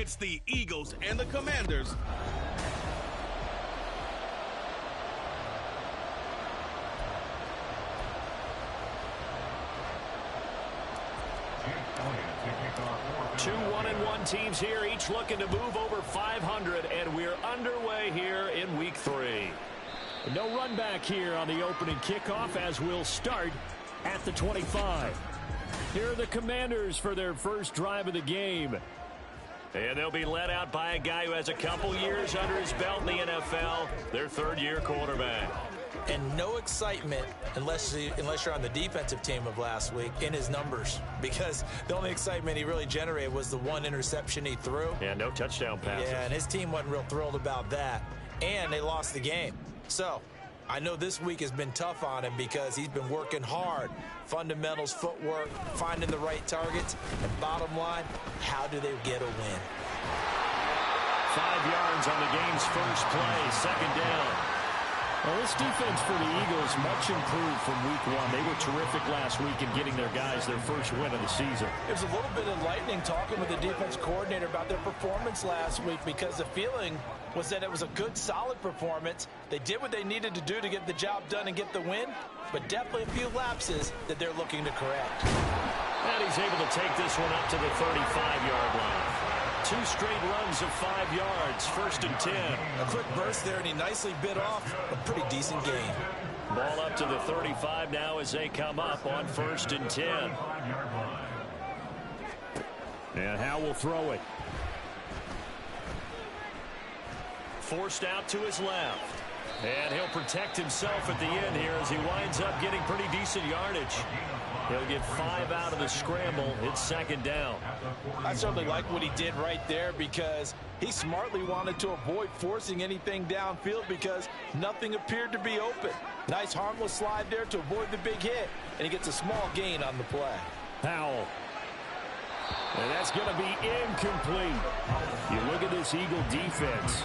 It's the Eagles and the Commanders. Two 1-1 teams here, each looking to move over 500, and we're underway here in Week 3. No run back here on the opening kickoff as we'll start at the 25. Here are the Commanders for their first drive of the game. And they'll be led out by a guy who has a couple years under his belt in the NFL, their third-year quarterback. And no excitement unless you're on the defensive team of last week in his numbers, because the only excitement he really generated was the one interception he threw. Yeah, no touchdown passes. Yeah, and his team wasn't real thrilled about that, and they lost the game. So I know this week has been tough on him because he's been working hard. Fundamentals, footwork, finding the right targets, and bottom line, how do they get a win? 5 yards on the game's first play, second down. Well, this defense for the Eagles much improved from Week 1. They were terrific last week in getting their guys their first win of the season. It was a little bit enlightening talking with the defense coordinator about their performance last week, because the feeling was that it was a good, solid performance. They did what they needed to do to get the job done and get the win, but definitely a few lapses that they're looking to correct. And he's able to take this one up to the 35-yard line. 2 straight runs of 5 yards, first and 10. A quick burst there, and he nicely bit off a pretty decent gain. Ball up to the 35 now as they come up on first and 10. And Howe will throw it. Forced out to his left. And he'll protect himself at the end here as he winds up getting pretty decent yardage. He'll get 5 out of the scramble. It's second down. I certainly like what he did right there, because he smartly wanted to avoid forcing anything downfield because nothing appeared to be open. Nice harmless slide there to avoid the big hit, and he gets a small gain on the play. Powell. And that's going to be incomplete. You look at this Eagle defense.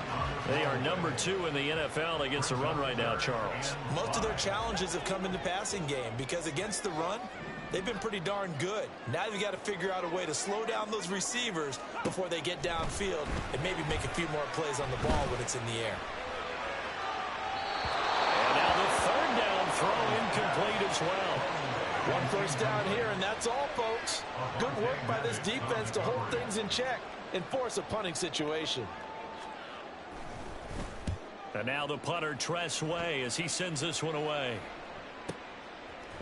They are number 2 in the NFL against the run right now, Charles. Most of their challenges have come in the passing game, because against the run, they've been pretty darn good. Now you've got to figure out a way to slow down those receivers before they get downfield and maybe make a few more plays on the ball when it's in the air. And now the third down throw incomplete as well. 1 first down here, and that's all, folks. Good work by this defense to hold things in check and force a punting situation. And now the punter, Tress Way, as he sends this one away.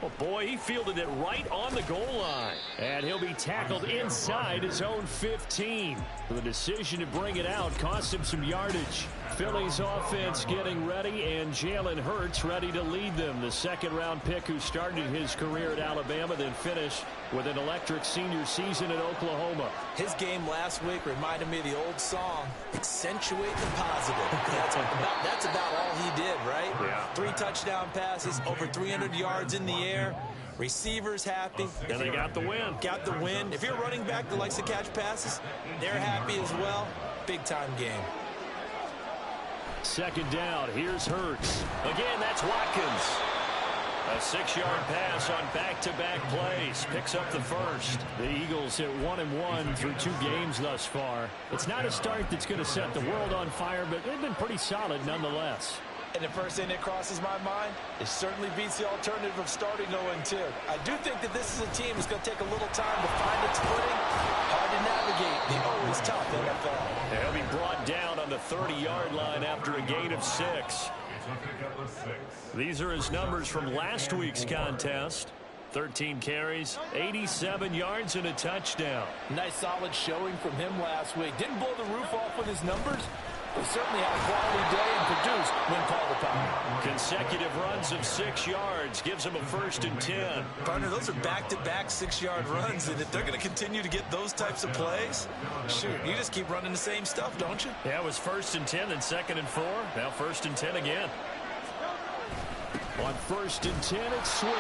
Oh, boy, he fielded it right on the goal line. And he'll be tackled inside his own 15. The decision to bring it out cost him some yardage. Philly's offense getting ready, and Jalen Hurts ready to lead them. The second-round pick who started his career at Alabama, then finished with an electric senior season at Oklahoma. His game last week reminded me of the old song, accentuate the positive. That's about all he did, right? Yeah. 3 touchdown passes, over 300 yards in the air. Receivers happy. And they got the win. Got the win. If you're a running back that likes to catch passes, they're happy as well. Big-time game. Second down, here's Hurts. Again, that's Watkins. A 6-yard pass on back-to-back plays. Picks up the first. The Eagles at 1-1 through 2 games thus far. It's not a start that's going to set the world on fire, but they've been pretty solid nonetheless. And the first thing that crosses my mind, it certainly beats the alternative of starting 0-2. I do think that this is a team that's going to take a little time to find its footing. Hard to navigate the always tough NFL. They'll be brought down on the 30-yard line after a gain of 6. These are his numbers from last week's contest. 13 carries, 87 yards, and a touchdown. Nice solid showing from him last week. Didn't blow the roof off with his numbers. He certainly had a quality day and produced when called upon. Consecutive runs of 6 yards gives him a first and 10. Partner, those are back-to-back 6-yard runs, and if they're going to continue to get those types of plays, shoot, you just keep running the same stuff, don't you? Yeah, it was first and 10, then second and 4. Now first and 10 again. On first and 10, it's Swift.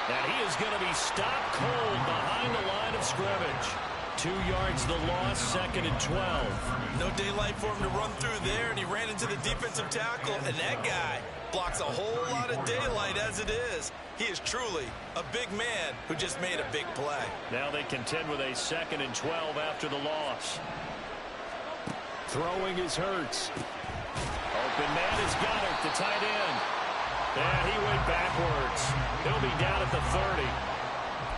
And he is going to be stopped cold behind the line of scrimmage. 2 yards the loss, second and 12. No daylight for him to run through there, and he ran into the defensive tackle, and that guy blocks a whole lot of daylight as it is. He is truly a big man who just made a big play. Now they contend with a second and 12 after the loss. Throwing is Hurts. Open man is Goddard, the tight end. And he went backwards. He'll be down at the 30.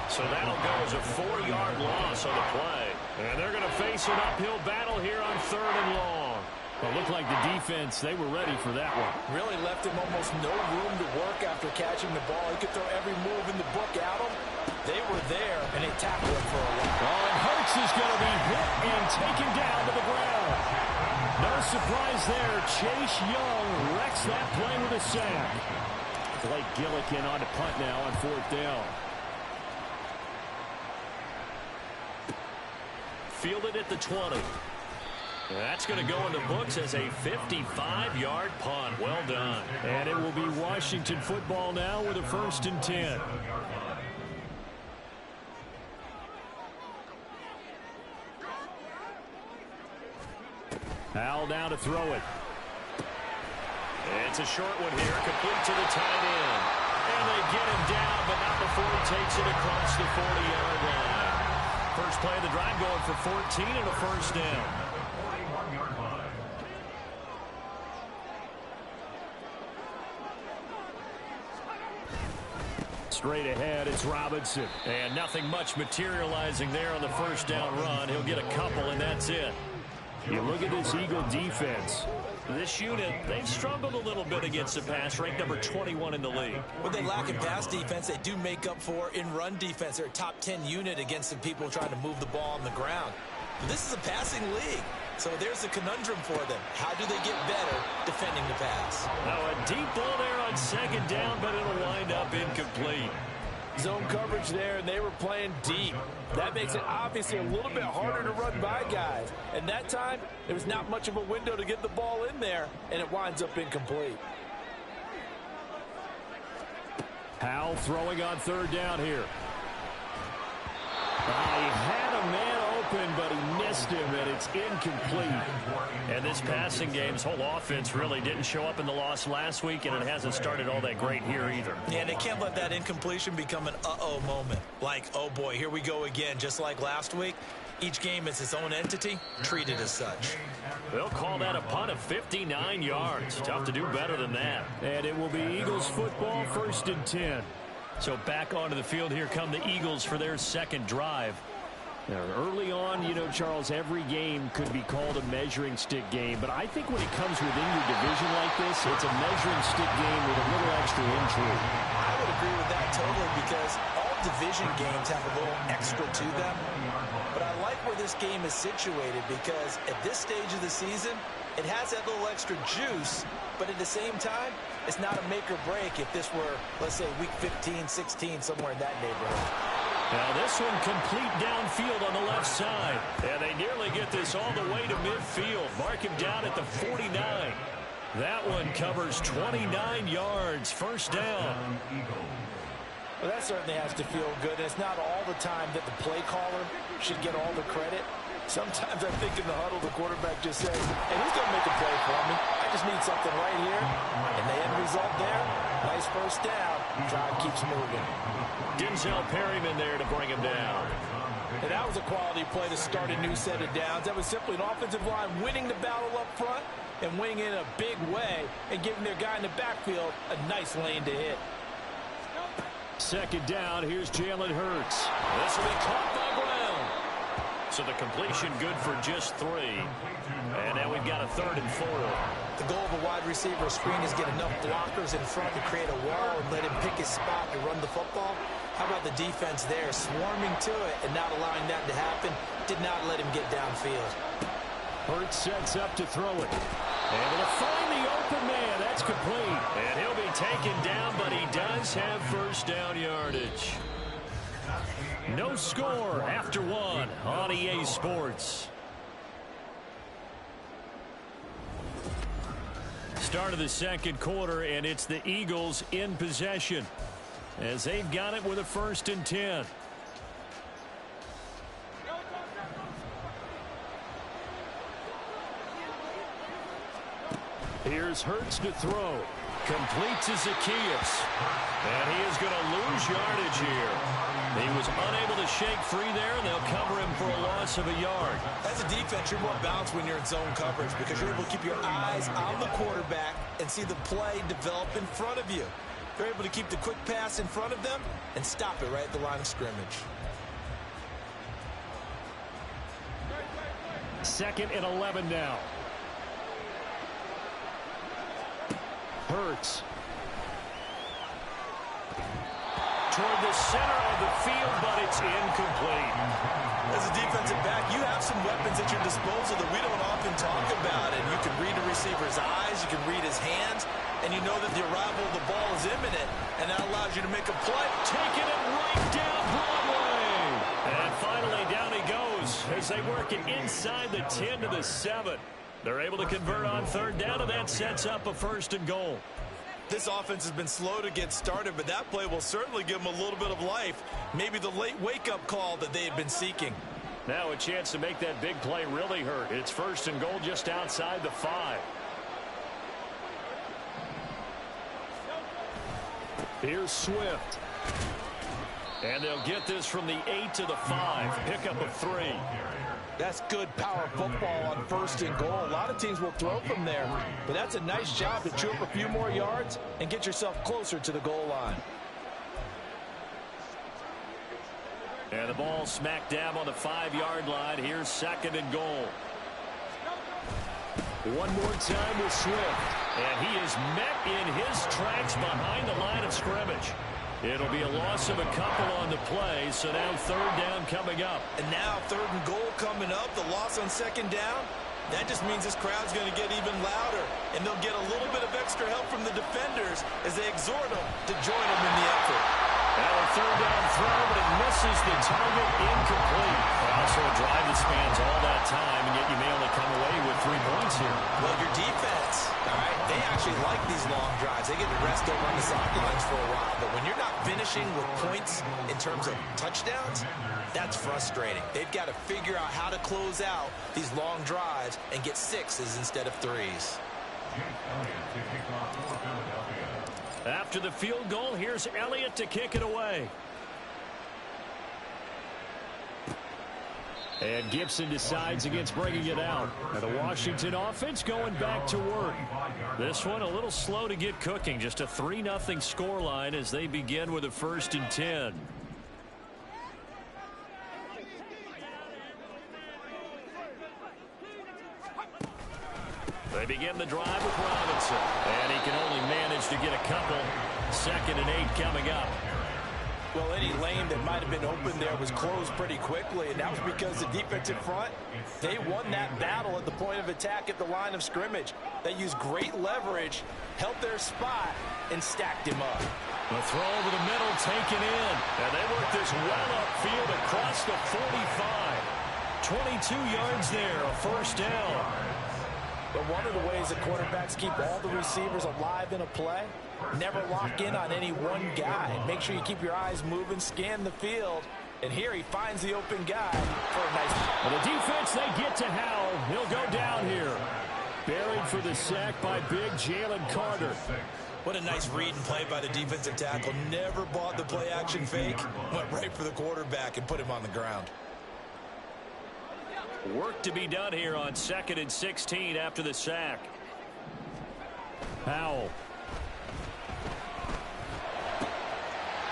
So that'll go as a 4-yard loss on the play. And they're going to face an uphill battle here on 3rd and long. Well, it looked like the defense, they were ready for that one. Really left him almost no room to work after catching the ball. He could throw every move in the book at him. They were there, and they tackled him for a while. Oh, and Hurts is going to be hit and taken down to the ground. No surprise there. Chase Young wrecks that play with a sack. Blake Gillikin on to punt now on 4th down. Fielded at the 20. That's going to go in the books as a 55-yard punt. Well done. And it will be Washington football now with a 1st and 10. Howell down to throw it. It's a short one here, complete to the tight end. And they get him down, but not before he takes it across the 40-yard line. First play of the drive going for 14 and a 1st down. Straight ahead, it's Robinson. And nothing much materializing there on the 1st down run. He'll get a couple, and that's it. You look at this Eagle defense. This unit, they've struggled a little bit against the pass, ranked number 21 in the league. What they lack in pass defense, they do make up for in run defense. They're a top 10 unit against the people trying to move the ball on the ground. But this is a passing league, so there's a conundrum for them. How do they get better defending the pass? Now a deep ball there on 2nd down, but it'll wind up incomplete. Zone coverage there, and they were playing deep. That makes it obviously a little bit harder to run by guys. And that time, there was not much of a window to get the ball in there, and it winds up incomplete. Howell throwing on 3rd down here. He had a man open, but he missed him, and it's incomplete. And this passing game's whole offense really didn't show up in the loss last week, and it hasn't started all that great here either. Yeah, they can't let that incompletion become an uh-oh moment. Like, oh boy, here we go again, just like last week. Each game is its own entity, treated as such. They'll call that a punt of 59 yards. Tough to do better than that. And it will be Eagles football, 1st and 10. So back onto the field, here come the Eagles for their 2nd drive. Now, early on, you know, Charles, every game could be called a measuring stick game. But I think when it comes within your division like this, it's a measuring stick game with a little extra intrigue. I would agree with that totally because all division games have a little extra to them. But I like where this game is situated because at this stage of the season, it has that little extra juice. But at the same time, it's not a make or break if this were, let's say, week 15, 16, somewhere in that neighborhood. Now this one complete downfield on the left side. And they nearly get this all the way to midfield. Mark him down at the 49. That one covers 29 yards. 1st down. Well, that certainly has to feel good. And it's not all the time that the play caller should get all the credit. Sometimes I think in the huddle, the quarterback just says, hey, who's going to make a play for me? I just need something right here. And the end result there, nice 1st down. Drive keeps moving. Denzel Perryman there to bring him down. And that was a quality play to start a new set of downs. That was simply an offensive line winning the battle up front and winning in a big way and giving their guy in the backfield a nice lane to hit. 2nd down, here's Jalen Hurts. This will be caught by Brown. So the completion good for just 3. And now we've got a 3rd and 4. The goal of a wide receiver screen is get enough blockers in front to create a wall and let him pick his spot to run the football. How about the defense there, swarming to it and not allowing that to happen? Did not let him get downfield. Hurts sets up to throw it. Able to find the open man. That's complete. And he'll be taken down, but he does have 1st down yardage. No score after 1 on EA Sports. Start of the 2nd quarter, and it's the Eagles in possession as they've got it with a 1st and 10. Here's Hurts to throw. Complete to Zacchaeus. And he is going to lose yardage here. He was unable to shake free there, and they'll cover him for a loss of a yard. As a defense, you're more balanced when you're in zone coverage because you're able to keep your eyes on the quarterback and see the play develop in front of you. You're able to keep the quick pass in front of them and stop it right at the line of scrimmage. 2nd and 11 now. Hurts. Toward the center of the field, but it's incomplete. As a defensive back, you have some weapons at your disposal that we don't often talk about. And you can read a receiver's eyes, you can read his hands, and you know that the arrival of the ball is imminent, and that allows you to make a play. Taking it right down Broadway. And finally, down he goes as they work it inside the 10 to the 7. They're able to convert on 3rd down, and that sets up a 1st and goal. This offense has been slow to get started, but that play will certainly give them a little bit of life. Maybe the late wake-up call that they had been seeking. Now a chance to make that big play really hurt. It's 1st and goal just outside the 5. Here's Swift. And they'll get this from the 8 to the 5. Pickup of 3. That's good power football on 1st and goal. A lot of teams will throw from there, but that's a nice job to chew up a few more yards and get yourself closer to the goal line. And the ball smack dab on the 5-yard line. Here's 2nd and goal. One more time with Swift. And he is met in his tracks behind the line of scrimmage. It'll be a loss of a couple on the play, so now 3rd down coming up. And now 3rd and goal coming up, the loss on 2nd down. That just means this crowd's going to get even louder, and they'll get a little bit of extra help from the defenders as they exhort them to join them in the effort. Now a 3rd down throw, but it misses the target, incomplete. Also a drive that spans all that time, and yet you may only come away with 3 points here. Well, your defense, all right, they actually like these long drives. They get to rest over on the sidelines for a while, but when you're not finishing with points in terms of touchdowns, that's frustrating. They've got to figure out how to close out these long drives and get 6s instead of 3s. After the field goal, here's Elliott to kick it away. And Gibson decides against bringing it out. And the Washington offense going back to work. This one a little slow to get cooking. Just a 3-0 scoreline as they begin with a 1st and 10. They begin the drive with Robinson. And he can only manage to get a couple. 2nd and 8 coming up. Well, any lane that might have been open there was closed pretty quickly, and that was because the defensive front, they won that battle at the point of attack at the line of scrimmage. They used great leverage, held their spot, and stacked him up. The throw over the middle taken in, and they work this well upfield across the 45. 22 yards there, a 1st down. But one of the ways that quarterbacks keep all the receivers alive in a play, never lock in on any one guy. Make sure you keep your eyes moving, scan the field. And here he finds the open guy for a nice... Well, the defense, they get to Howell. He'll go down here. Buried for the sack by big Jalen Carter. What a nice read and play by the defensive tackle. Never bought the play-action fake. Went right for the quarterback and put him on the ground. Work to be done here on 2nd and 16 after the sack. Howell.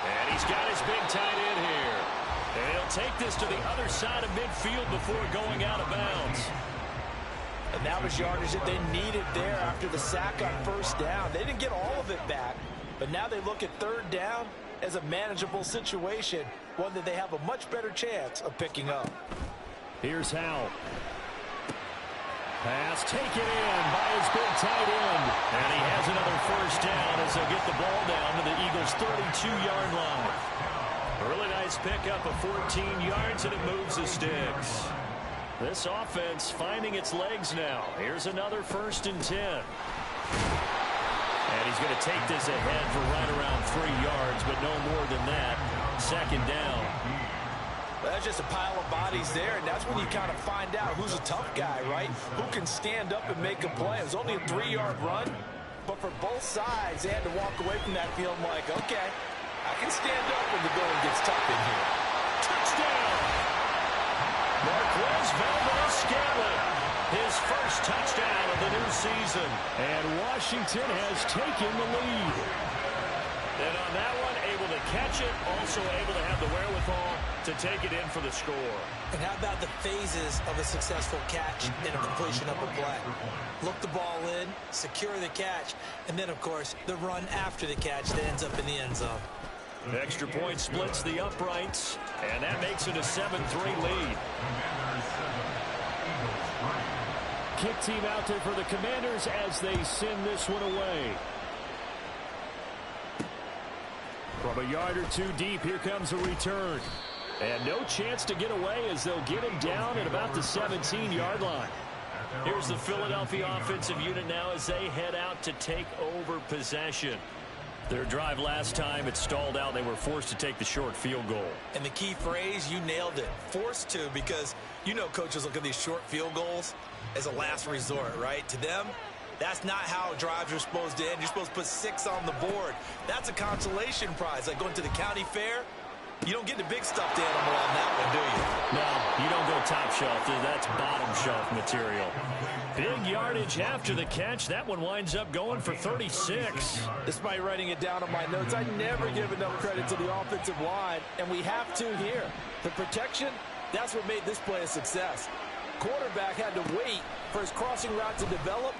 And he's got his big tight end here. And he'll take this to the other side of midfield before going out of bounds. And that was yardage that they needed there after the sack on 1st down. They didn't get all of it back, but now they look at 3rd down as a manageable situation, one that they have a much better chance of picking up. Here's Howell. Pass taken in by his big tight end. And he has another 1st down as they'll get the ball down to the Eagles' 32-yard line. A really nice pickup of 14 yards, and it moves the sticks. This offense finding its legs now. Here's another 1st and 10. And he's going to take this ahead for right around 3 yards, but no more than that. 2nd down. That's just a pile of bodies there, and that's when you kind of find out who's a tough guy, right? Who can stand up and make a play. It was only a 3-yard run, but for both sides, they had to walk away from that feeling like, okay, I can stand up when the going gets tough in here. Touchdown! Marquez Valdes-Scantling, his first touchdown of the new season. And Washington has taken the lead. And on that one, able to catch it, also able to have the wherewithal to take it in for the score. And how about the phases of a successful catch and a completion of a play? Look the ball in, secure the catch, and then, of course, the run after the catch that ends up in the end zone. Extra point splits the uprights, and that makes it a 7-3 lead. Kick team out there for the Commanders as they send this one away. From a yard or two deep, here comes a return. And no chance to get away as they'll get him down at about the 17-yard line. Here's the Philadelphia offensive unit now as they head out to take over possession. Their drive last time, it stalled out. They were forced to take the short field goal. And the key phrase, you nailed it, forced to, because you know coaches look at these short field goals as a last resort, right? To them, that's not how drives are supposed to end. You're supposed to put 6 on the board. That's a consolation prize, like going to the county fair. You don't get the big stuffed animal on that one, do you? No, you don't go top shelf. That's bottom shelf material. Big yardage after the catch. That one winds up going for 36. Despite writing it down on my notes, I never give enough credit to the offensive line, and we have to here. The protection, that's what made this play a success. Quarterback had to wait for his crossing route to develop,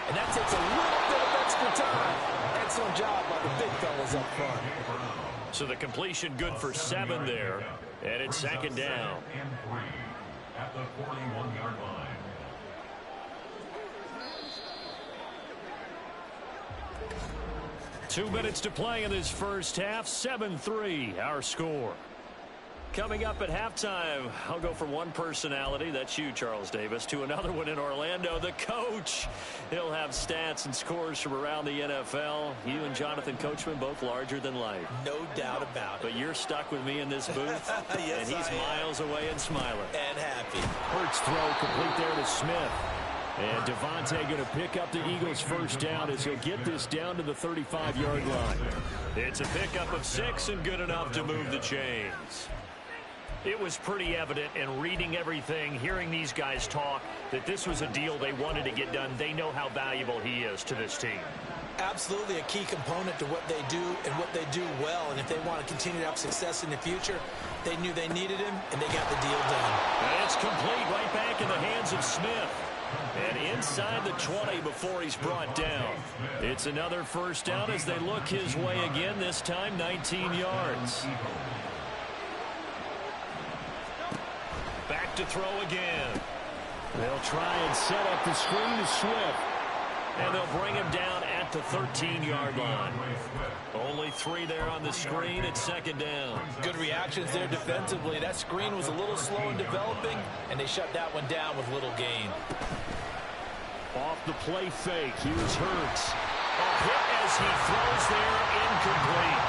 and that takes a little bit of extra time. Excellent job by the big fellas up front. So the completion good for 7 there, and it's second down. At the 41-yard line. Two minutes to play in this first half. 7-3, our score. Coming up at halftime, I'll go from one personality, that's you, Charles Davis, to another one in Orlando, the coach. He'll have stats and scores from around the NFL. You and Jonathan Coachman, both larger than life. No doubt about it. But you're stuck with me in this booth, yes, and he's miles away and smiling. And happy. Hurts throw complete there to Smith. And Devontae going to pick up the Eagles' first down as he'll get this down to the 35-yard line. It's a pickup of 6 and good enough to move the chains. It was pretty evident in reading everything, hearing these guys talk, that this was a deal they wanted to get done. They know how valuable he is to this team. Absolutely a key component to what they do and what they do well. And if they want to continue to have success in the future, they knew they needed him, and they got the deal done. And it's complete right back in the hands of Smith. And inside the 20 before he's brought down. It's another first down as they look his way again, this time 19 yards. Back to throw again. They'll try and set up the screen to Swift. And they'll bring him down at the 13-yard line. Only 3 there on the screen at second down. Good reactions there defensively. That screen was a little slow in developing, and they shut that one down with little gain. Off the play fake, here's Hurts. A hit as he throws there, incomplete.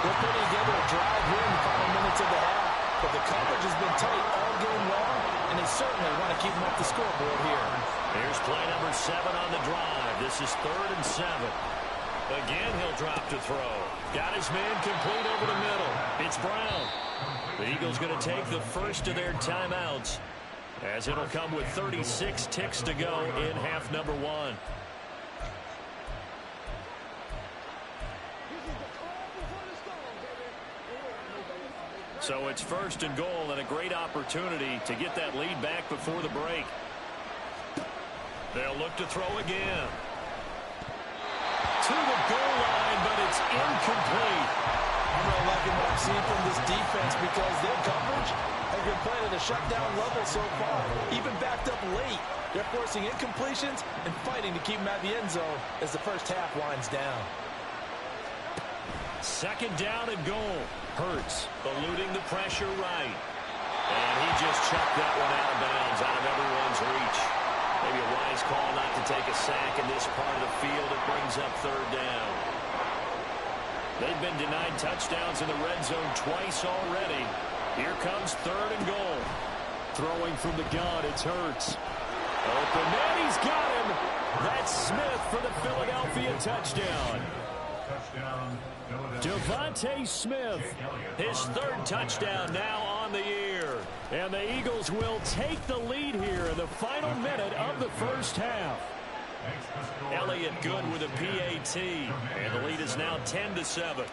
They're putting together a drive here in the final minutes of the half, but the coverage has been tight all game long, and they certainly want to keep them off the scoreboard here. Here's play number 7 on the drive. This is 3rd and 7. Again, he'll drop to throw. Got his man complete over the middle. It's Brown. The Eagles going to take the first of their timeouts, as it'll come with 36 ticks to go in half number 1. So it's 1st and goal, and a great opportunity to get that lead back before the break. They'll look to throw again. To the goal line, but it's incomplete. I'm not liking what I've seen from this defense because their coverage has been playing at a shutdown level so far. Even backed up late, they're forcing incompletions and fighting to keep them at the end zone as the first half winds down. 2nd down and goal. Hurts eluding the pressure right. And he just chucked that one out of bounds, out of everyone's reach. Maybe a wise call not to take a sack in this part of the field. It brings up 3rd down. They've been denied touchdowns in the red zone twice already. Here comes 3rd and goal. Throwing from the gun, it's Hurts. Open man, he's got him. That's Smith for the Philadelphia touchdown. Touchdown, Devontae Smith, his third touchdown now on the year. And the Eagles will take the lead here in the final minute of the first half. Elliott good with a PAT, and the lead is now 10-7.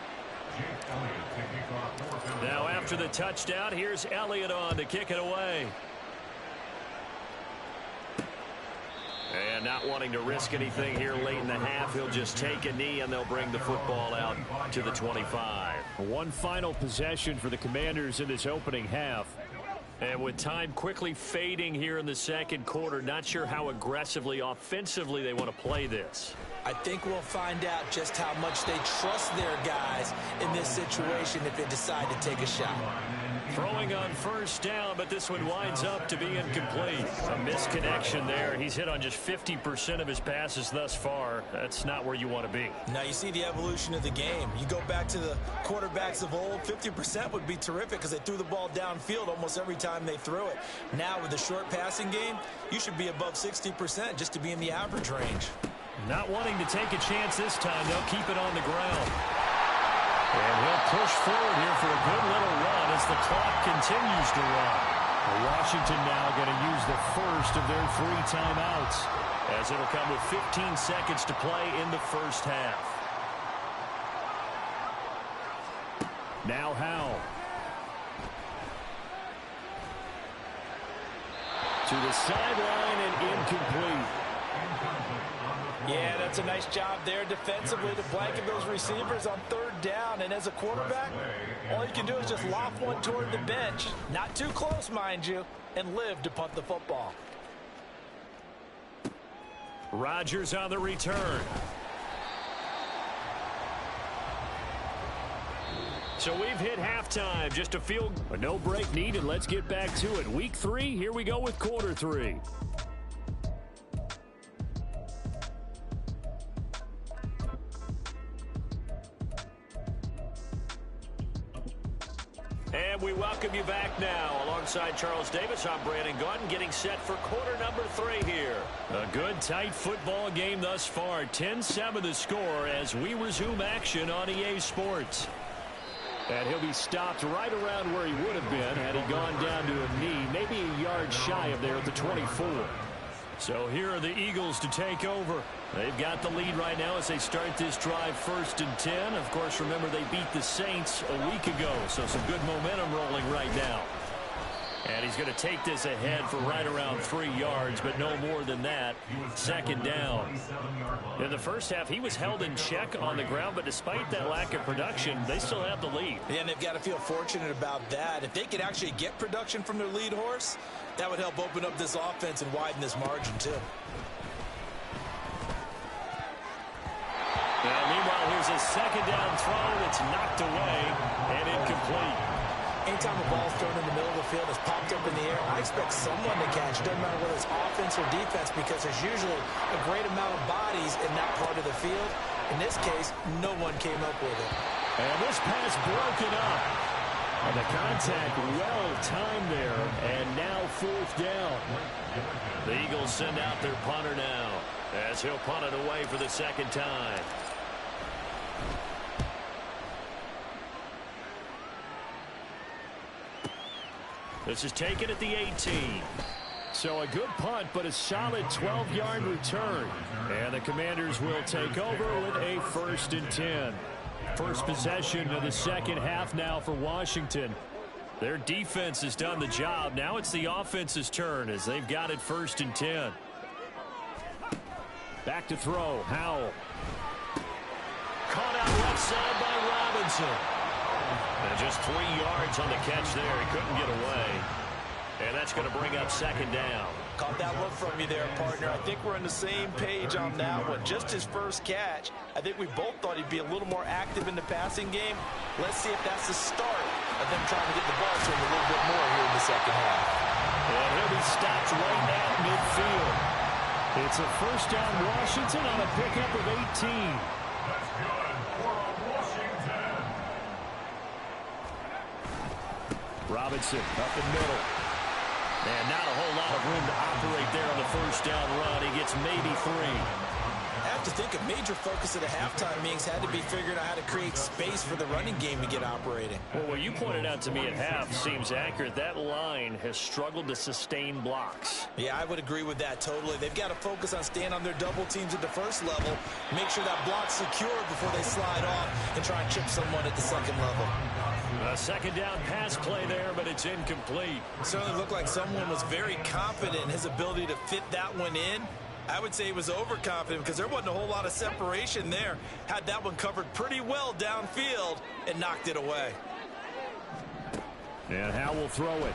Now after the touchdown, here's Elliott on to kick it away. And not wanting to risk anything here late in the half, he'll just take a knee and they'll bring the football out to the 25. One final possession for the Commanders in this opening half. And with time quickly fading here in the second quarter, not sure how aggressively, offensively they want to play this. I think we'll find out just how much they trust their guys in this situation if they decide to take a shot. Throwing on first down, but this one winds up to be incomplete. A misconnection there. He's hit on just 50% of his passes thus far. That's not where you want to be. Now you see the evolution of the game. You go back to the quarterbacks of old, 50% would be terrific because they threw the ball downfield almost every time they threw it. Now with the short passing game, you should be above 60% just to be in the average range. Not wanting to take a chance this time. They'll keep it on the ground. And he'll push forward here for a good little run as the clock continues to run. Washington now going to use the first of their 3 timeouts, as it'll come with 15 seconds to play in the first half. Now Howell. To the sideline and incomplete. Yeah, that's a nice job there defensively to blanket those receivers on third down. And as a quarterback, all you can do is just loft one toward the bench, not too close, mind you, and live to punt the football. Rodgers on the return. So we've hit halftime. Just a field. No break needed. Let's get back to it. Week 3, here we go with quarter 3. And we welcome you back now. Alongside Charles Davis, I'm Brandon Gaudin, getting set for quarter number 3 here. A good, tight football game thus far. 10-7 the score as we resume action on EA Sports. And he'll be stopped right around where he would have been had he gone down to a knee, maybe a yard shy of there at the 24. So here are the Eagles to take over. They've got the lead right now as they start this drive 1st and 10. Of course, remember they beat the Saints a week ago, so some good momentum rolling right now. And he's going to take this ahead for right around 3 yards, but no more than that. 2nd down. In the first half, he was held in check on the ground, but despite that lack of production, they still have the lead. Yeah, and they've got to feel fortunate about that. If they could actually get production from their lead horse, that would help open up this offense and widen this margin, too. Now, meanwhile, here's a 2nd down throw that's knocked away and incomplete. Anytime a ball's thrown in the middle of the field, it's popped up in the air, I expect someone to catch it. Doesn't matter whether it's offense or defense, because there's usually a great amount of bodies in that part of the field. In this case, no one came up with it. And this pass broken up. And the contact well timed there. And now 4th down. The Eagles send out their punter now as he'll punt it away for the 2nd time. This is taken at the 18. So a good punt, but a solid 12-yard return. And the Commanders will take over with a 1st and 10. First possession of the second half now for Washington. Their defense has done the job. Now it's the offense's turn as they've got it 1st and 10. Back to throw. Howell. Caught out left side by Robinson. And just 3 yards on the catch there. He couldn't get away. And that's going to bring up 2nd down. Caught that look from you there, partner. I think we're on the same page on that one. Just his first catch. I think we both thought he'd be a little more active in the passing game. Let's see if that's the start of them trying to get the ball to him a little bit more here in the second half. And he'll be stopped right at midfield. It's a 1st down Washington on a pickup of 18. That's good for Washington. Robinson up the middle. And not a whole lot of room to operate there on the 1st down run. He gets maybe 3. have to think a major focus of the halftime meetings had to be figuring out how to create space for the running game to get operating. Well, what you pointed out to me at half seems accurate. That line has struggled to sustain blocks. Yeah, I would agree with that totally. They've got to focus on staying on their double teams at the first level, make sure that block's secure before they slide off and try and chip someone at the second level. A second down pass play there, but it's incomplete. It certainly looked like someone was very confident in his ability to fit that one in. I would say he was overconfident because there wasn't a whole lot of separation there. Had that one covered pretty well downfield and knocked it away. And Howe will throw it.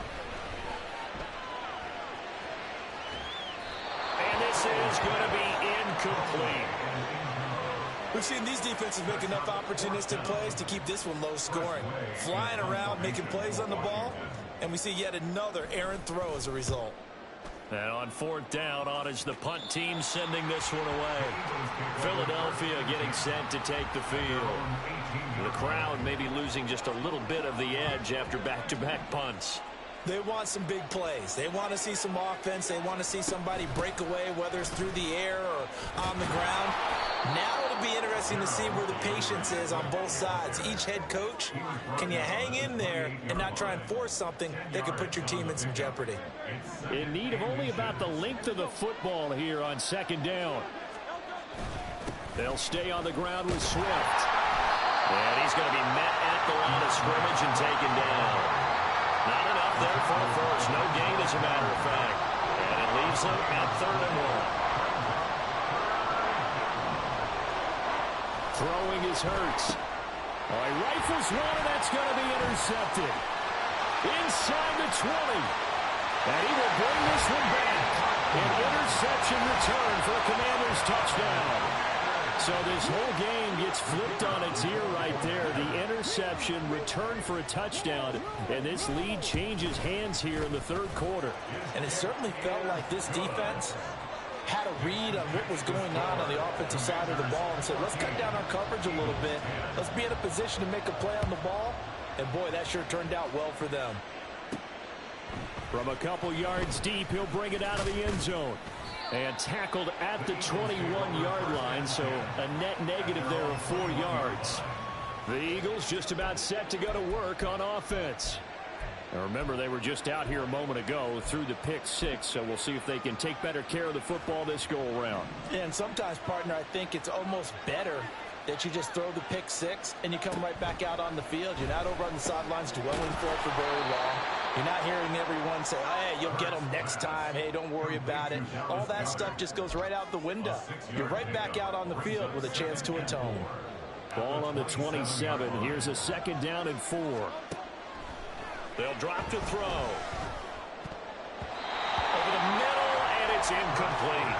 And this is going to be incomplete. We've seen these defenses make enough opportunistic plays to keep this one low scoring. Flying around, making plays on the ball, and we see yet another errant throw as a result. And on fourth down, on is the punt team sending this one away. Philadelphia getting set to take the field. The crowd maybe losing just a little bit of the edge after back-to-back punts. They want some big plays. They want to see some offense. They want to see somebody break away, whether it's through the air or on the ground. Now it'll be interesting to see where the patience is on both sides. Each head coach, can you hang in there and not try and force something that could put your team in some jeopardy? In need of only about the length of the football here on second down. They'll stay on the ground with Swift. And he's going to be met at the line of scrimmage and taken down. Not enough there for a first. No gain, as a matter of fact. And it leaves them at 3rd and 1. Throwing is Hurts. Oh, he rifles one, and that's going to be intercepted. Inside the 20. And he will bring this one back. An interception return for a Commanders touchdown. So this whole game gets flipped on its ear right there. The interception, return for a touchdown, and this lead changes hands here in the third quarter. And it certainly felt like this defense had a read on what was going on the offensive side of the ball and said, let's cut down our coverage a little bit. Let's be in a position to make a play on the ball. And, boy, that sure turned out well for them. From a couple yards deep, he'll bring it out of the end zone. And tackled at the 21-yard line, so a net negative there of 4 yards. The Eagles just about set to go to work on offense. Now remember, they were just out here a moment ago through the pick 6, so we'll see if they can take better care of the football this go-around. And sometimes, partner, I think it's almost better that you just throw the pick 6 and you come right back out on the field. You're not over on the sidelines dwelling for it for very long. You're not hearing everyone say, hey, you'll get them next time. Hey, don't worry about it. All that stuff just goes right out the window. You're right back out on the field with a chance to atone. Ball on the 27. Here's a second down and 4. They'll drop to throw. Over the middle, and it's incomplete.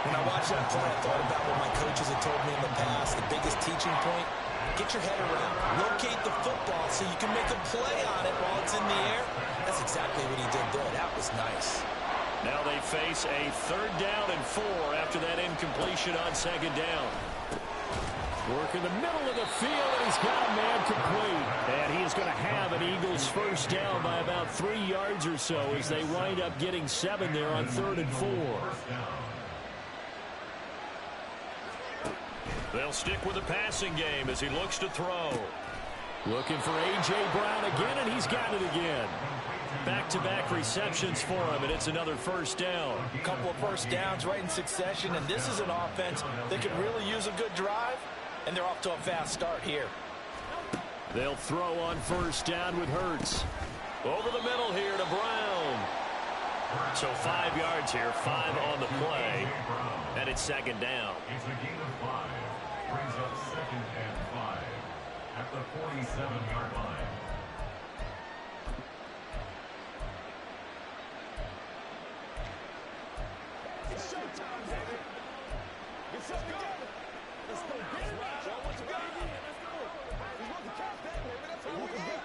When I watched that play, I thought about what my coaches had told me in the past. The biggest teaching point, get your head around. Locate the football so you can make a play on it while it's in the air. That's exactly what he did there. That was nice. Now they face a 3rd down and 4 after that incompletion on second down. Work in the middle of the field, and he's got a man complete. And he is going to have an Eagles first down by about 3 yards or so as they wind up getting 7 there on 3rd and 4. They'll stick with the passing game as he looks to throw. Looking for A.J. Brown again, and he's got it again. Back-to-back receptions for him, and it's another first down. A couple of first downs right in succession, and this is an offense that could really use a good drive, and they're off to a fast start here. They'll throw on first down with Hurts. Over the middle here to Brown. So 5 yards here, 5 on the play, and it's second down. It's a gain of 5. Brings up 2nd and 5 at the 47-yard line. It's showtime, baby. It's all together. Let's go get it. Show what you got. Let's go. We want to catch that, baby. That's all we got.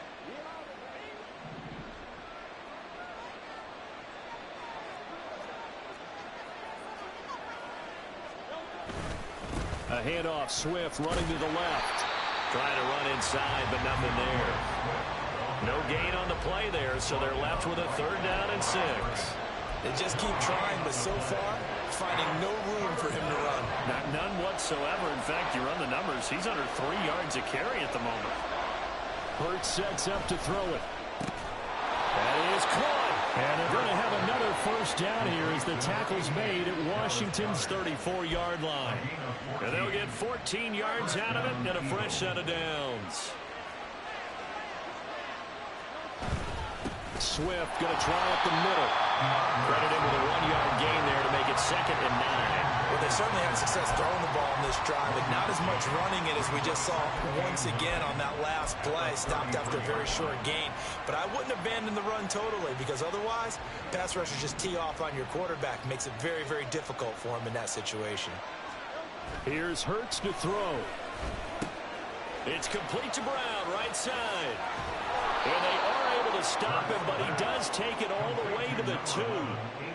A handoff, Swift running to the left. Trying to run inside, but nothing there. No gain on the play there, so they're left with a 3rd down and 6. They just keep trying, but so far, finding no room for him to run. None whatsoever. In fact, you run the numbers. He's under 3 yards a carry at the moment. Hurts sets up to throw it. That is caught. And they're going to have another first down here as the tackle's made at Washington's 34-yard line. And they'll get 14 yards out of it and a fresh set of downs. Swift going to try up the middle. Credit him with a 1-yard gain there to make it 2nd and 9. Well, they certainly had success throwing the ball in this drive, but not as much running it as we just saw once again on that last play. Stopped after a very short gain. But I wouldn't abandon the run totally, because otherwise, pass rushers just tee off on your quarterback. Makes it very, very difficult for him in that situation. Here's Hurts to throw. It's complete to Brown, right side. And they are able to stop him, but he does take it all the way to the 2.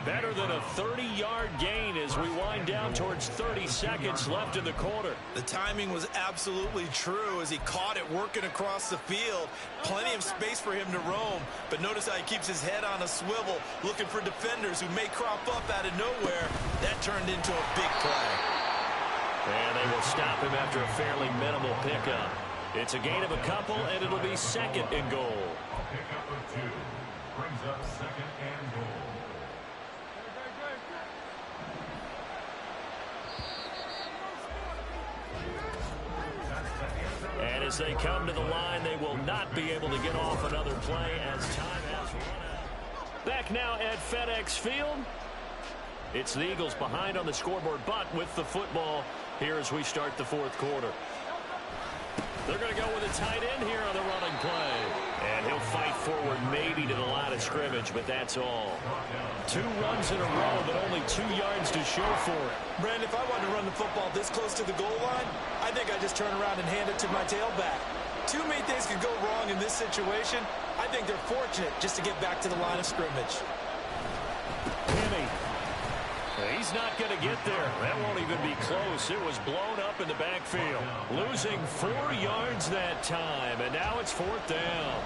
Better than a 30-yard gain as we wind down towards 30 seconds left in the quarter. The timing was absolutely true as he caught it working across the field. Plenty of space for him to roam, but notice how he keeps his head on a swivel, looking for defenders who may crop up out of nowhere. That turned into a big play. And they will stop him after a fairly minimal pickup. It's a gain of a couple, and it'll be 2nd and goal. A pickup of 2 brings up 2nd and goal. And as they come to the line, they will not be able to get off another play as time has run out. Back now at FedEx Field. It's the Eagles behind on the scoreboard, but with the football here as we start the 4th quarter. They're going to go with a tight end here on the running play. And he'll fight forward maybe to the line of scrimmage, but that's all. 2 runs in a row, but only 2 yards to show for it. Brandon, if I wanted to run the football this close to the goal line, I think I'd just turn around and hand it to my tailback. Too many things could go wrong in this situation. I think they're fortunate just to get back to the line of scrimmage. Penny. He's not going to get there. That won't even be close. It was blown up in the backfield. Losing 4 yards that time, and now it's 4th down.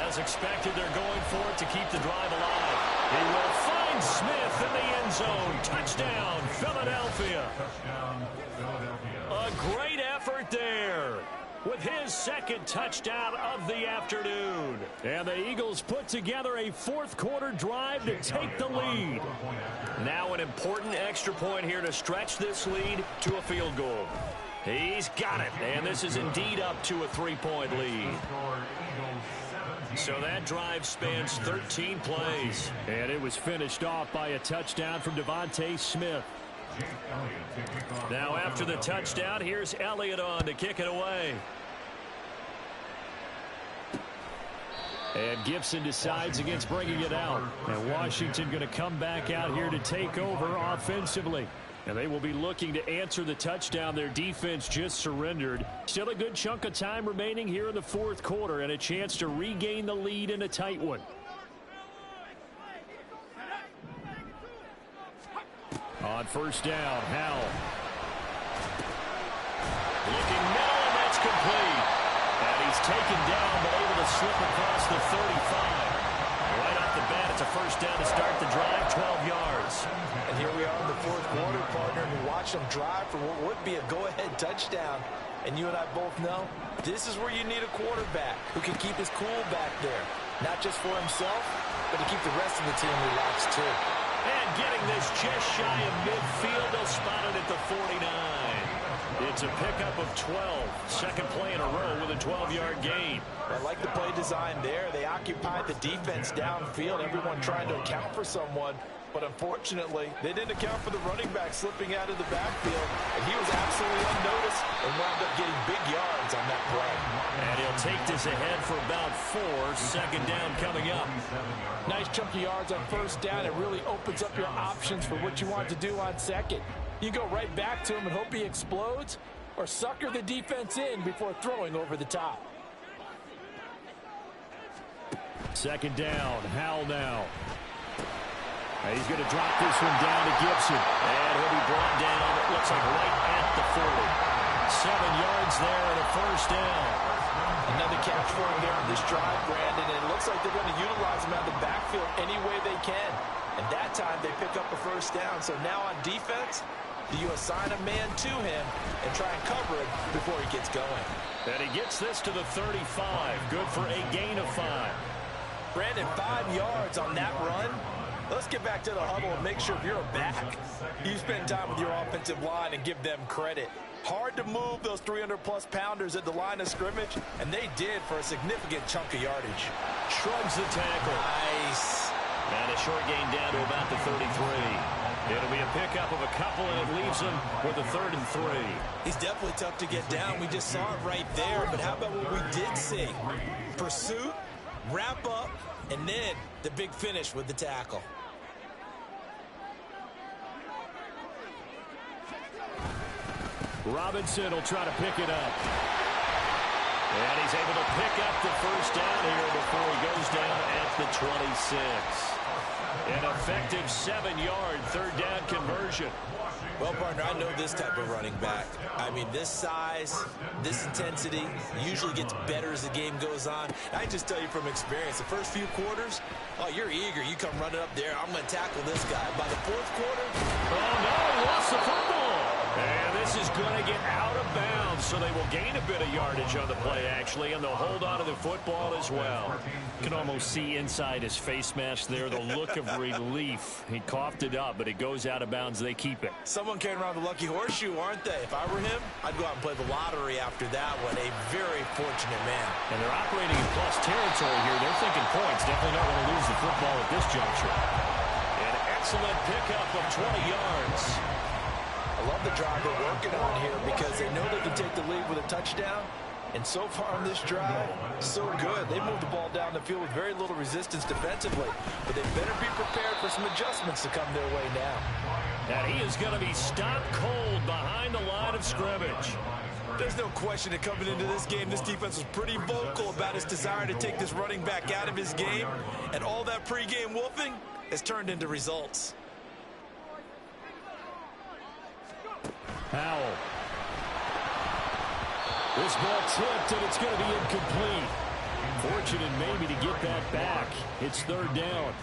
As expected, they're going for it to keep the drive alive. He will find Smith in the end zone. Touchdown, Philadelphia. Touchdown, Philadelphia. A great effort there with his 2nd touchdown of the afternoon. And the Eagles put together a 4th quarter drive to take the lead. Now an important extra point here to stretch this lead to a field goal. He's got it, and this is indeed up to a 3-point lead. So that drive spans 13 plays. And it was finished off by a touchdown from Devontae Smith. Now after the touchdown, here's Elliott on to kick it away. And Gibson decides against bringing it out. And Washington going to come back out here to take over offensively. And they will be looking to answer the touchdown their defense just surrendered. Still a good chunk of time remaining here in the 4th quarter and a chance to regain the lead in a tight one. On first down, Howell. Looking middle, and that's complete. And he's taken down, but able to slip across the 35. Right off the bat, it's a first down to start the drive, 12 yards. And here we are in the 4th quarter, partner, and we watched them drive for what would be a go-ahead touchdown. And you and I both know this is where you need a quarterback who can keep his cool back there. Not just for himself, but to keep the rest of the team relaxed, too. And getting this just shy of midfield, they'll spot it at the 49. It's a pickup of 12. 2nd play in a row with a 12-yard gain. I like the play design there. They occupied the defense downfield, everyone trying to account for someone. But unfortunately, they didn't account for the running back slipping out of the backfield. And he was absolutely unnoticed and wound up getting big yards on that play. And he'll take this ahead for about 4. 2nd down coming up. Nice chunky yards on first down. It really opens up your options for what you want to do on 2nd. You go right back to him and hope he explodes, or sucker the defense in before throwing over the top. 2nd down, Howell now. He's going to drop this one down to Gibson. And he'll be brought down, it looks like right at the 40. 7 yards there and a first down. Another catch for him there on this drive, Brandon, and it looks like they're going to utilize him out of the backfield any way they can. And that time they pick up a first down. So now on defense, do you assign a man to him and try and cover him before he gets going? And he gets this to the 35. Good for a gain of 5. Brandon, 5 yards on that run. Let's get back to the huddle and make sure if you're a back, you spend time with your offensive line and give them credit. Hard to move those 300-plus pounders at the line of scrimmage, and they did for a significant chunk of yardage. Shrugs the tackle. Nice. And a short gain down to about the 33. It'll be a pickup of a couple, and it leaves them with a 3rd and 3. He's definitely tough to get down. We just saw it right there. But how about what we did see? Pursuit, wrap up, and then the big finish with the tackle. Robinson will try to pick it up. And he's able to pick up the first down here before he goes down at the 26. An effective 7-yard 3rd down conversion. Well, partner, I know this type of running back. I mean, this size, this intensity usually gets better as the game goes on. I just tell you from experience, the first few quarters, oh, you're eager. You come running up there. I'm going to tackle this guy. By the 4th quarter, oh, no, he lost the football. And this is going to get out of bounds, so they will gain a bit of yardage on the play, actually, and they'll hold on to the football as well. You can almost see inside his face mask there the look of relief. He coughed it up, but it goes out of bounds. They keep it. someone came around the lucky horseshoe, aren't they? If I were him, I'd go out and play the lottery after that one. A very fortunate man. And they're operating in plus territory here. They're thinking points. Definitely not going to lose the football at this juncture. An excellent pickup of 20 yards. I love the drive they're working on here because they know they can take the lead with a touchdown. And so far on this drive, so good. They moved the ball down the field with very little resistance defensively. But they better be prepared for some adjustments to come their way now. And he is going to be stopped cold behind the line of scrimmage. There's no question that coming into this game, this defense was pretty vocal about its desire to take this running back out of his game. And all that pregame wolfing has turned into results. Howell. This ball tipped, and it's going to be incomplete. Fortunate maybe to get that back. It's 3rd down.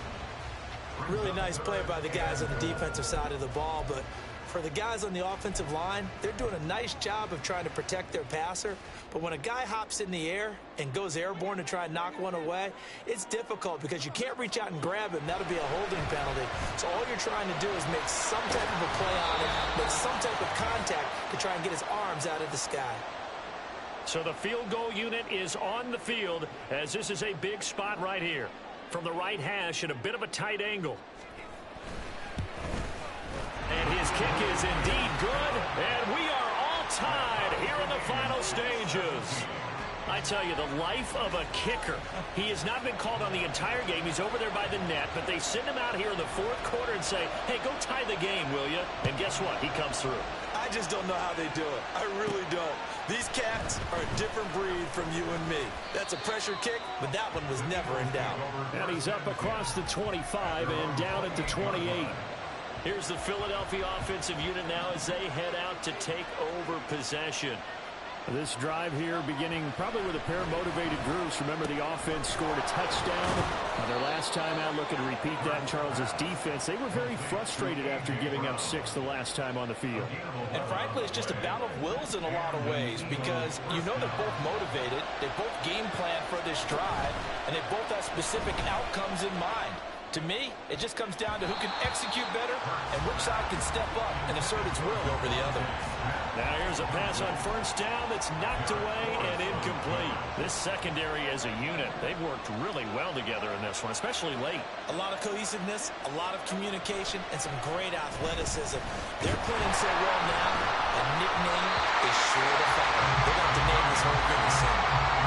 Really nice play by the guys on the defensive side of the ball, but for the guys on the offensive line, they're doing a nice job of trying to protect their passer. But when a guy hops in the air and goes airborne to try and knock one away, it's difficult because you can't reach out and grab him. That'll be a holding penalty. So all you're trying to do is make some type of a play on him, make some type of contact to try and get his arms out of the sky. So the field goal unit is on the field as this is a big spot right here. From the right hash at a bit of a tight angle. And his kick is indeed good. And we are all tied here in the final stages. I tell you, the life of a kicker. He has not been called on the entire game. He's over there by the net, but they send him out here in the 4th quarter and say, hey, go tie the game, will you? And guess what? He comes through. I just don't know how they do it. I really don't. These cats are a different breed from you and me. That's a pressure kick, but that one was never in doubt. And he's up across the 25 and down at the 28. Here's the Philadelphia offensive unit now as they head out to take over possession. This drive here beginning probably with a pair of motivated groups. Remember, the offense scored a touchdown. Their last time out, looking to repeat that in Charles's defense. They were very frustrated after giving up 6 the last time on the field. And frankly, it's just a battle of wills in a lot of ways because you know they're both motivated. They both game plan for this drive, and they both have specific outcomes in mind. To me, it just comes down to who can execute better and which side can step up and assert its will over the other. Now here's a pass on first down that's knocked away and incomplete. This secondary as a unit, they've worked really well together in this one, especially late. A lot of cohesiveness, a lot of communication, and some great athleticism. They're playing so well now, a nickname is sure to follow. They're going to have to name this whole game soon.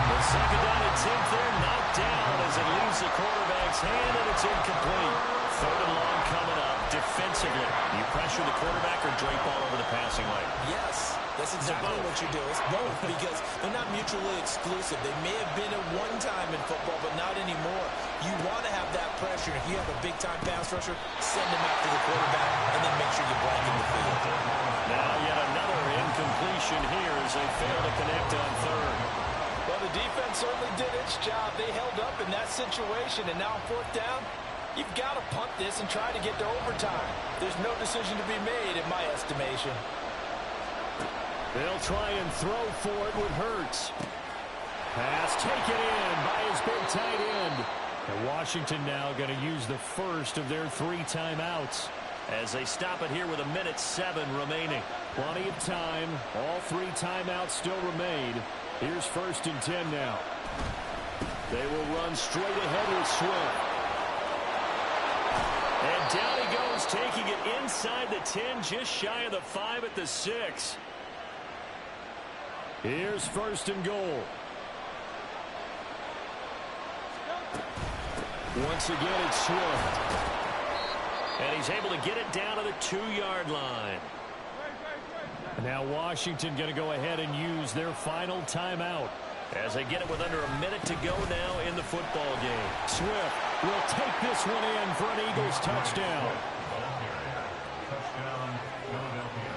The second down and 10th there, knocked down as it leaves the quarterback's hand, and it's incomplete. 3rd and long coming up defensively. You pressure the quarterback or drape all over the passing lane? Yes, that's exactly what you do. It's both because they're not mutually exclusive. They may have been at one time in football, but not anymore. You want to have that pressure. If you have a big-time pass rusher, send him after the quarterback, and then make sure you blanket the field. Now yet another incompletion here as they fail to connect on 3rd. Well, the defense certainly did its job. They held up in that situation, and now on fourth down, you've got to punt this and try to get to overtime. There's no decision to be made in my estimation. They'll try and throw for it with Hurts. Pass taken in by his big tight end. And Washington now going to use the first of their 3 timeouts as they stop it here with 1:07 remaining. Plenty of time. All 3 timeouts still remain. Here's 1st and 10 now. They will run straight ahead with Swift. And down he goes, taking it inside the 10, just shy of the 5 at the 6. Here's 1st and goal. Once again, it's Swift. And he's able to get it down to the 2-yard line. Now Washington going to go ahead and use their final timeout as they get it with under 1 minute to go now in the football game. Swift will take this one in for an Eagles touchdown. Touchdown, Philadelphia.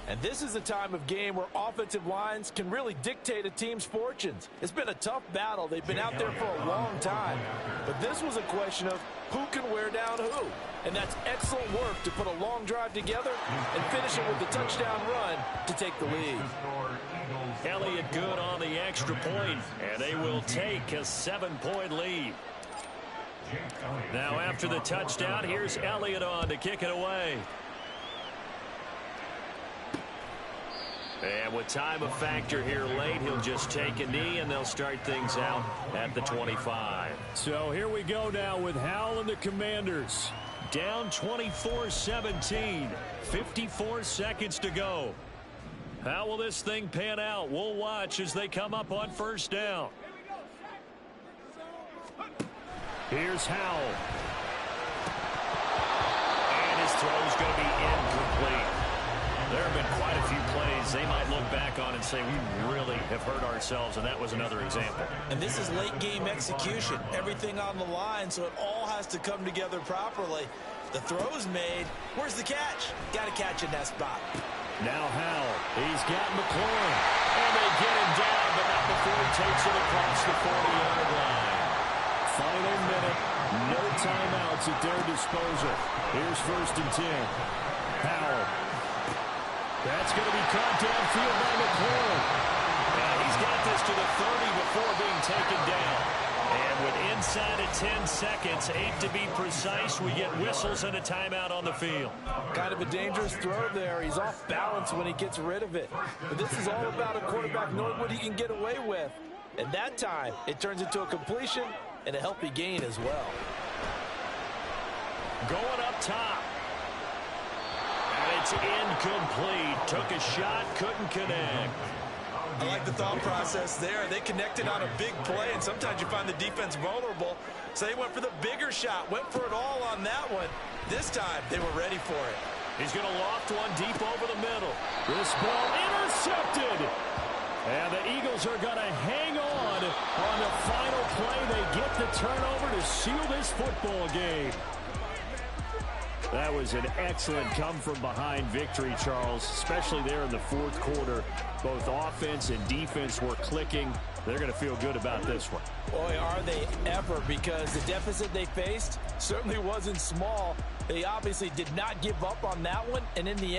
And this is a time of game where offensive lines can really dictate a team's fortunes. It's been a tough battle. They've been out there for a long time. But this was a question of who can wear down who. And that's excellent work to put a long drive together and finish it with the touchdown run to take the lead. Elliott good on the extra point, and they will take a 7-point lead. Now after the touchdown, here's Elliott on to kick it away. And with time a factor here late, he'll just take a knee, and they'll start things out at the 25. So here we go now with Howell and the Commanders. Down 24-17. 54 seconds to go. How will this thing pan out? We'll watch as they come up on 1st down. Here's Howell. And his throw's going to be incomplete. There have been quite a few plays they might look back on and say, we really have hurt ourselves, and that was another example. And this is late game execution. Everything on the line, so it all has to come together properly. The throw's made. Where's the catch? Got to catch in that spot. Now Howell. He's got McLaurin. And they get him down, but not before he takes it across the 40-yard line. Final minute. No timeouts at their disposal. Here's 1st and 10. Howell. That's going to be caught downfield by McLaurin. And he's got this to the 30 before being taken down. And with inside of 10 seconds, 8 to be precise, we get whistles and a timeout on the field. Kind of a dangerous throw there. He's off balance when he gets rid of it. But this is all about a quarterback knowing what he can get away with. And that time, it turns into a completion and a healthy gain as well. Going up top. And it's incomplete. Took a shot, couldn't connect. I like the thought process there. They connected on a big play, and sometimes you find the defense vulnerable. So they went for the bigger shot, went for it all on that one. This time, they were ready for it. He's going to loft one deep over the middle. This ball intercepted. And the Eagles are going to hang on the final play. They get the turnover to seal this football game. That was an excellent come-from-behind victory, Charles, especially there in the 4th quarter. Both offense and defense were clicking. They're going to feel good about this one. Boy, are they ever, because the deficit they faced certainly wasn't small. They obviously did not give up on that one, and in the end,